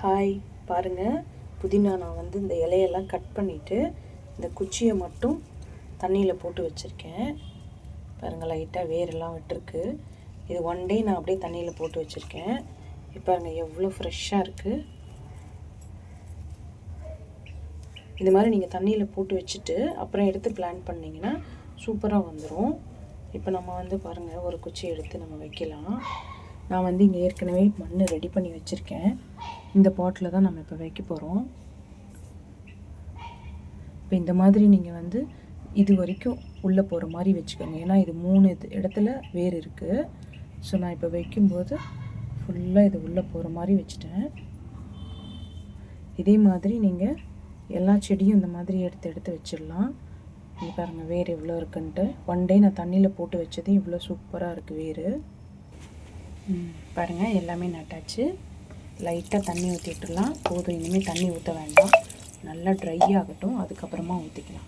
Hi பாருங்கள், புதினா நான் வந்து இந்த இலையெல்லாம் கட் பண்ணிவிட்டு இந்த குச்சியை மட்டும் தண்ணியில் போட்டு வச்சுருக்கேன். பாருங்கள், லைட்டாக வேரெல்லாம் விட்டுருக்கு. இது ஒன் டே நான் அப்படியே தண்ணியில் போட்டு வச்சுருக்கேன். இப்போ பாருங்கள் எவ்வளோ ஃப்ரெஷ்ஷாக இருக்குது. இது மாதிரி நீங்கள் தண்ணியில் போட்டு வச்சுட்டு அப்புறம் எடுத்து பிளான் பண்ணிங்கன்னா சூப்பராக வந்துடும். இப்போ நம்ம வந்து பாருங்கள் ஒரு குச்சி எடுத்து நம்ம வைக்கலாம். நான் வந்து இங்கே ஏற்கனவே மண் ரெடி பண்ணி வச்சுருக்கேன். இந்த பாட்டில் தான் நம்ம இப்போ வைக்க போகிறோம். இப்போ இந்த மாதிரி நீங்கள் வந்து இது வரைக்கும் உள்ளே போகிற மாதிரி வச்சுக்கோங்க. ஏன்னா இது 3 இடத்துல வேர் இருக்குது. ஸோ நான் இப்போ வைக்கும்போது ஃபுல்லாக இது உள்ளே போகிற மாதிரி வச்சுட்டேன். இதே மாதிரி நீங்கள் எல்லா செடியும் இந்த மாதிரி எடுத்து வச்சிடலாம். இங்கே பாருங்கள் வேர் எவ்வளோ இருக்குன்ட்டு. ஒன் டே நான் தண்ணியில் போட்டு வச்சது இவ்வளோ சூப்பராக இருக்குது வேர். பாருங்கள் எல்லாமே நட்டாச்சு. லைட்டாக தண்ணி ஊற்றி விட்டுடலாம். போதும், இனிமேல் தண்ணி ஊற்ற வேண்டாம். நல்லா ட்ரை ஆகட்டும், அதுக்கப்புறமா ஊற்றிக்கலாம்.